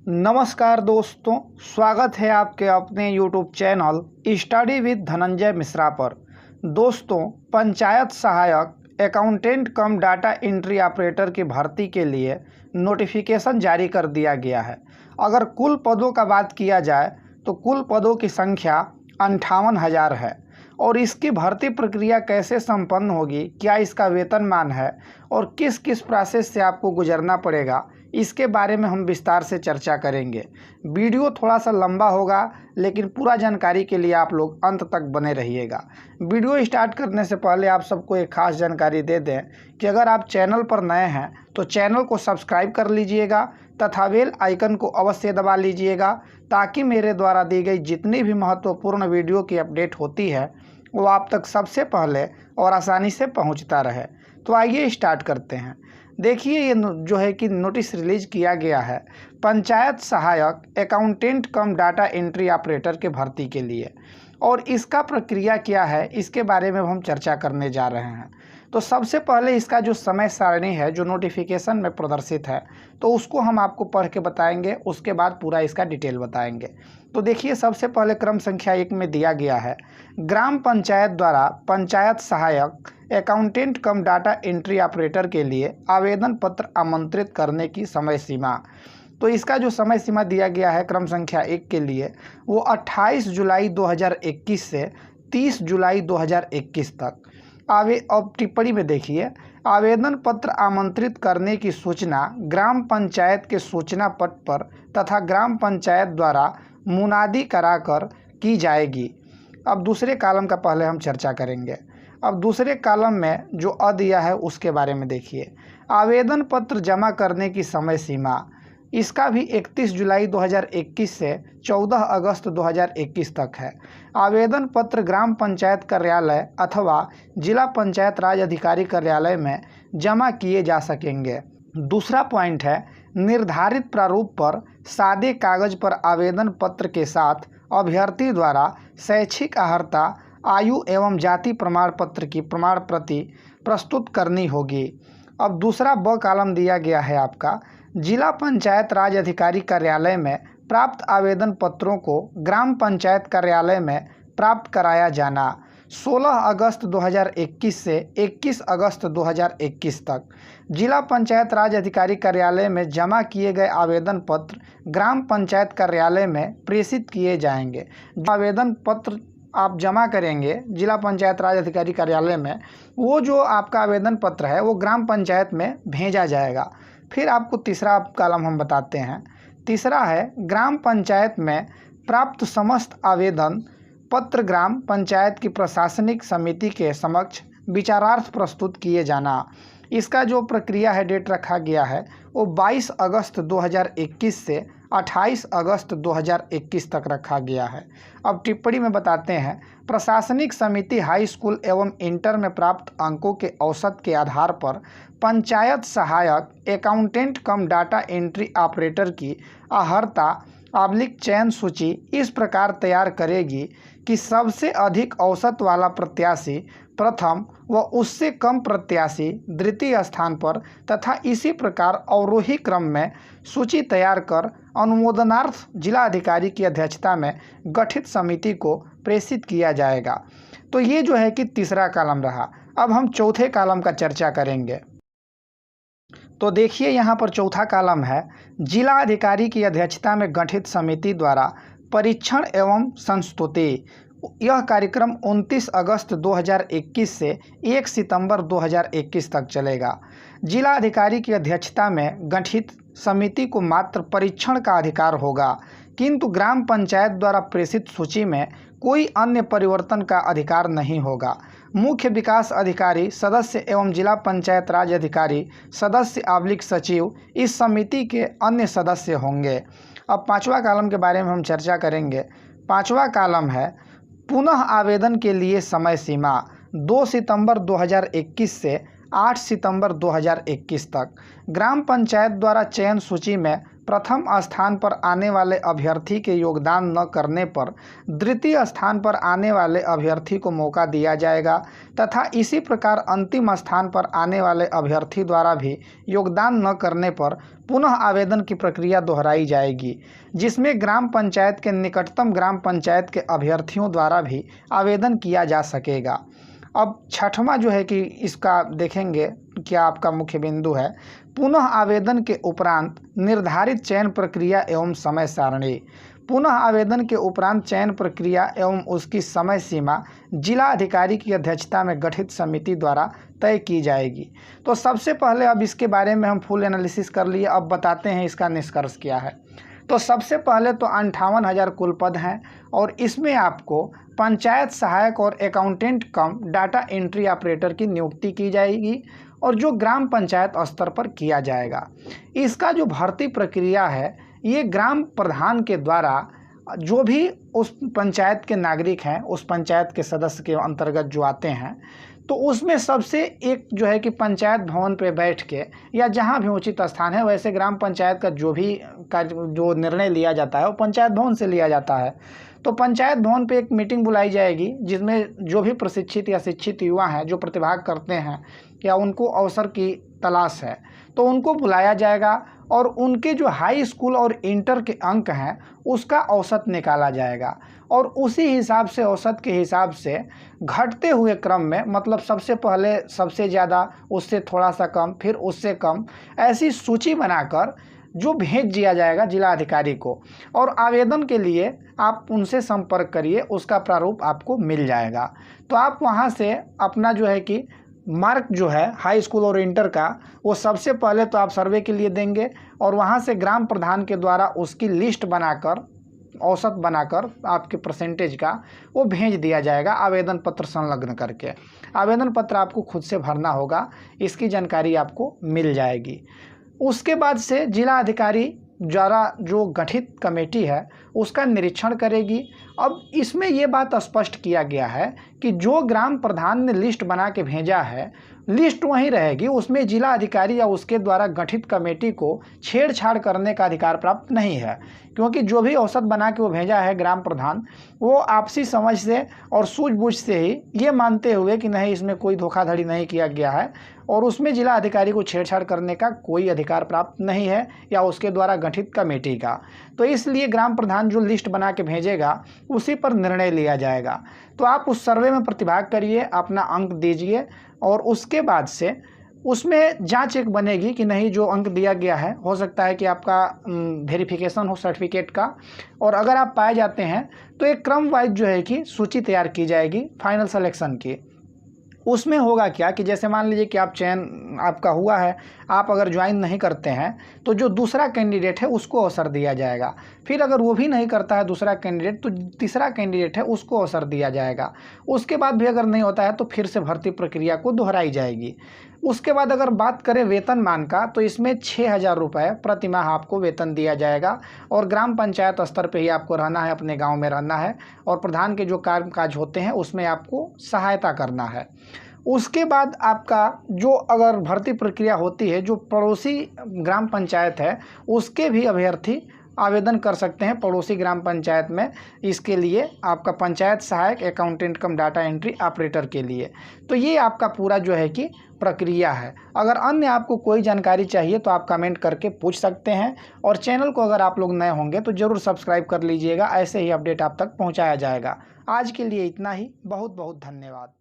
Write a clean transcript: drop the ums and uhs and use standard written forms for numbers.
नमस्कार दोस्तों, स्वागत है आपके अपने YouTube channel study with Dhananjay Mishra पर। दोस्तों, पंचायत सहायक अकाउंटेंट कम डाटा एंट्री ऑपरेटर की भर्ती के लिए नोटिफिकेशन जारी कर दिया गया है। अगर कुल पदों का बात किया जाए तो कुल पदों की संख्या 58,000 है और इसकी भर्ती प्रक्रिया कैसे संपन्न होगी, क्या इसका वेतनमान है और किस किस प्रोसेस से आपको गुजरना पड़ेगा, इसके बारे में हम विस्तार से चर्चा करेंगे। वीडियो थोड़ा सा लंबा होगा, लेकिन पूरा जानकारी के लिए आप लोग अंत तक बने रहिएगा। वीडियो स्टार्ट करने से पहले आप सबको एक खास जानकारी दे दें कि अगर आप चैनल पर नए हैं तो चैनल को सब्सक्राइब कर लीजिएगा तथा बेल आइकन को अवश्य दबा लीजिएगा, ताकि मेरे द्वारा दी गई जितनी भी महत्वपूर्ण वीडियो की अपडेट होती है वो आप तक सबसे पहले और आसानी से पहुंचता रहे। तो आइए स्टार्ट करते हैं। देखिए, ये जो है कि नोटिस रिलीज किया गया है पंचायत सहायक अकाउंटेंट कम डाटा एंट्री ऑपरेटर के भर्ती के लिए, और इसका प्रक्रिया क्या है इसके बारे में हम चर्चा करने जा रहे हैं। तो सबसे पहले इसका जो समय सारणी है जो नोटिफिकेशन में प्रदर्शित है, तो उसको हम आपको पढ़ के बताएंगे, उसके बाद पूरा इसका डिटेल बताएंगे। तो देखिए, सबसे पहले क्रम संख्या 1 में दिया गया है ग्राम पंचायत द्वारा पंचायत सहायक अकाउंटेंट कम डाटा एंट्री ऑपरेटर के लिए आवेदन पत्र आमंत्रित करने की समय सीमा। तो इसका जो समय सीमा दिया गया है क्रम संख्या 1 के लिए वो 28 जुलाई 2021 से 30 जुलाई 2021 तक। अब टिप्पणी में देखिए, आवेदन पत्र आमंत्रित करने की सूचना ग्राम पंचायत के सूचना पट पर तथा ग्राम पंचायत द्वारा मुनादी कराकर की जाएगी। अब दूसरे कॉलम का पहले हम चर्चा करेंगे। अब दूसरे कॉलम में जो अ दिया है उसके बारे में देखिए। आवेदन पत्र जमा करने की समय सीमा, इसका भी 31 जुलाई 2021 से 14 अगस्त 2021 तक है। आवेदन पत्र ग्राम पंचायत कार्यालय अथवा जिला पंचायत राज अधिकारी कार्यालय में जमा किए जा सकेंगे। दूसरा पॉइंट है, निर्धारित प्रारूप पर सादे कागज पर आवेदन पत्र के साथ अभ्यर्थी द्वारा शैक्षिक अर्हता, आयु एवं जाति प्रमाण पत्र की प्रमाण प्रति प्रस्तुत करनी होगी। अब दूसरा ब कॉलम दिया गया है आपका, जिला पंचायत राज अधिकारी कार्यालय में प्राप्त आवेदन पत्रों को ग्राम पंचायत कार्यालय में प्राप्त कराया जाना। 16 अगस्त 2021 से 21 अगस्त 2021 तक जिला पंचायत राज अधिकारी कार्यालय में जमा किए गए आवेदन पत्र ग्राम पंचायत कार्यालय में प्रेषित किए जाएंगे। आवेदन पत्र आप जमा करेंगे जिला पंचायत राज अधिकारी कार्यालय में, वो जो आपका आवेदन पत्र है वो ग्राम पंचायत में भेजा जाएगा। फिर आपको तीसरा कॉलम हम बताते हैं। तीसरा है, ग्राम पंचायत में प्राप्त समस्त आवेदन पत्र ग्राम पंचायत की प्रशासनिक समिति के समक्ष विचारार्थ प्रस्तुत किए जाना। इसका जो प्रक्रिया है, डेट रखा गया है वो 22 अगस्त 2021 से 28 अगस्त 2021 तक रखा गया है। अब टिप्पणी में बताते हैं, प्रशासनिक समिति हाई स्कूल एवं इंटर में प्राप्त अंकों के औसत के आधार पर पंचायत सहायक अकाउंटेंट कम डाटा एंट्री ऑपरेटर की अर्हता चयन सूची इस प्रकार तैयार करेगी कि सबसे अधिक औसत वाला प्रत्याशी प्रथम व उससे कम प्रत्याशी द्वितीय स्थान पर तथा इसी प्रकार अवरोही क्रम में सूची तैयार कर अनुमोदनार्थ जिला अधिकारी की अध्यक्षता में गठित समिति को प्रेषित किया जाएगा। तो ये जो है कि तीसरा कॉलम रहा। अब हम चौथे कॉलम का चर्चा करेंगे। तो देखिए, यहाँ पर चौथा कॉलम है, जिला अधिकारी की अध्यक्षता में गठित समिति द्वारा परीक्षण एवं संस्तुति। यह कार्यक्रम 29 अगस्त 2021 से 1 सितंबर 2021 तक चलेगा। जिला अधिकारी की अध्यक्षता में गठित समिति को मात्र परीक्षण का अधिकार होगा, किंतु ग्राम पंचायत द्वारा प्रेषित सूची में कोई अन्य परिवर्तन का अधिकार नहीं होगा। मुख्य विकास अधिकारी सदस्य एवं जिला पंचायत राज अधिकारी सदस्य सचिव इस समिति के अन्य सदस्य होंगे। अब पांचवा कॉलम के बारे में हम चर्चा करेंगे। पांचवा कॉलम है, पुनः आवेदन के लिए समय सीमा 2 सितंबर 2021 से 8 सितंबर 2021 तक। ग्राम पंचायत द्वारा चयन सूची में प्रथम स्थान पर आने वाले अभ्यर्थी के योगदान न करने पर द्वितीय स्थान पर आने वाले अभ्यर्थी को मौका दिया जाएगा तथा इसी प्रकार अंतिम स्थान पर आने वाले अभ्यर्थी द्वारा भी योगदान न करने पर पुनः आवेदन की प्रक्रिया दोहराई जाएगी, जिसमें ग्राम पंचायत के निकटतम ग्राम पंचायत के अभ्यर्थियों द्वारा भी आवेदन किया जा सकेगा। अब छठवां जो है कि इसका देखेंगे क्या आपका मुख्य बिंदु है, पुनः आवेदन के उपरांत निर्धारित चयन प्रक्रिया एवं समय सारणी। पुनः आवेदन के उपरांत चयन प्रक्रिया एवं उसकी समय सीमा जिला अधिकारी की अध्यक्षता में गठित समिति द्वारा तय की जाएगी। तो सबसे पहले अब इसके बारे में हम फुल एनालिसिस कर लिए, अब बताते हैं इसका निष्कर्ष क्या है। तो सबसे पहले तो 58,000 कुल पद हैं और इसमें आपको पंचायत सहायक और अकाउंटेंट कम डाटा एंट्री ऑपरेटर की नियुक्ति की जाएगी और जो ग्राम पंचायत स्तर पर किया जाएगा। इसका जो भर्ती प्रक्रिया है ये ग्राम प्रधान के द्वारा जो भी उस पंचायत के नागरिक हैं, उस पंचायत के सदस्य के अंतर्गत जो आते हैं, तो उसमें सबसे एक जो है कि पंचायत भवन पे बैठ के या जहाँ भी उचित स्थान है, वैसे ग्राम पंचायत का जो भी जो निर्णय लिया जाता है वो पंचायत भवन से लिया जाता है। तो पंचायत भवन पे एक मीटिंग बुलाई जाएगी जिसमें जो भी प्रशिक्षित या शिक्षित युवा हैं जो प्रतिभाग करते हैं या उनको अवसर की तलाश है तो उनको बुलाया जाएगा और उनके जो हाई स्कूल और इंटर के अंक हैं उसका औसत निकाला जाएगा और उसी हिसाब से औसत के हिसाब से घटते हुए क्रम में, मतलब सबसे पहले सबसे ज़्यादा, उससे थोड़ा सा कम, फिर उससे कम, ऐसी सूची बनाकर जो भेज दिया जाएगा जिला अधिकारी को और आवेदन के लिए आप उनसे संपर्क करिए, उसका प्रारूप आपको मिल जाएगा। तो आप वहाँ से अपना जो है कि मार्क जो है हाई स्कूल और इंटर का वो सबसे पहले तो आप सर्वे के लिए देंगे और वहाँ से ग्राम प्रधान के द्वारा उसकी लिस्ट बनाकर, औसत बनाकर आपके परसेंटेज का वो भेज दिया जाएगा आवेदन पत्र संलग्न करके। आवेदन पत्र आपको खुद से भरना होगा, इसकी जानकारी आपको मिल जाएगी। उसके बाद से जिला अधिकारी द्वारा जो गठित कमेटी है उसका निरीक्षण करेगी। अब इसमें ये बात स्पष्ट किया गया है कि जो ग्राम प्रधान ने लिस्ट बना के भेजा है लिस्ट वहीं रहेगी, उसमें जिला अधिकारी या उसके द्वारा गठित कमेटी को छेड़छाड़ करने का अधिकार प्राप्त नहीं है, क्योंकि जो भी औसत बना के वो भेजा है ग्राम प्रधान वो आपसी समझ से और सूझबूझ से ही ये मानते हुए कि नहीं इसमें कोई धोखाधड़ी नहीं किया गया है और उसमें जिला अधिकारी को छेड़छाड़ करने का कोई अधिकार प्राप्त नहीं है या उसके द्वारा गठित कमेटी का। तो इसलिए ग्राम प्रधान जो लिस्ट बना के भेजेगा उसी पर निर्णय लिया जाएगा। तो आप उस सर्वे में प्रतिभाग करिए, अपना अंक दीजिए और उसके बाद से उसमें जांच एक बनेगी कि नहीं जो अंक दिया गया है हो सकता है कि आपका वेरिफिकेशन हो सर्टिफिकेट का, और अगर आप पाए जाते हैं तो एक क्रम वाइज जो है कि सूची तैयार की जाएगी फाइनल सिलेक्शन की। उसमें होगा क्या कि जैसे मान लीजिए कि आप चयन आपका हुआ है, आप अगर ज्वाइन नहीं करते हैं तो जो दूसरा कैंडिडेट है उसको अवसर दिया जाएगा, फिर अगर वो भी नहीं करता है दूसरा कैंडिडेट तो तीसरा कैंडिडेट है उसको अवसर दिया जाएगा। उसके बाद भी अगर नहीं होता है तो फिर से भर्ती प्रक्रिया को दोहराई जाएगी। उसके बाद अगर बात करें वेतनमान का तो इसमें 6,000 रुपये प्रति माह आपको वेतन दिया जाएगा और ग्राम पंचायत स्तर पे ही आपको रहना है, अपने गांव में रहना है और प्रधान के जो काम काज होते हैं उसमें आपको सहायता करना है। उसके बाद आपका जो अगर भर्ती प्रक्रिया होती है जो पड़ोसी ग्राम पंचायत है उसके भी अभ्यर्थी आवेदन कर सकते हैं पड़ोसी ग्राम पंचायत में, इसके लिए आपका पंचायत सहायक अकाउंटेंट कम डाटा एंट्री ऑपरेटर के लिए। तो ये आपका पूरा जो है कि प्रक्रिया है। अगर अन्य आपको कोई जानकारी चाहिए तो आप कमेंट करके पूछ सकते हैं और चैनल को अगर आप लोग नए होंगे तो ज़रूर सब्सक्राइब कर लीजिएगा, ऐसे ही अपडेट आप तक पहुंचाया जाएगा। आज के लिए इतना ही, बहुत बहुत धन्यवाद।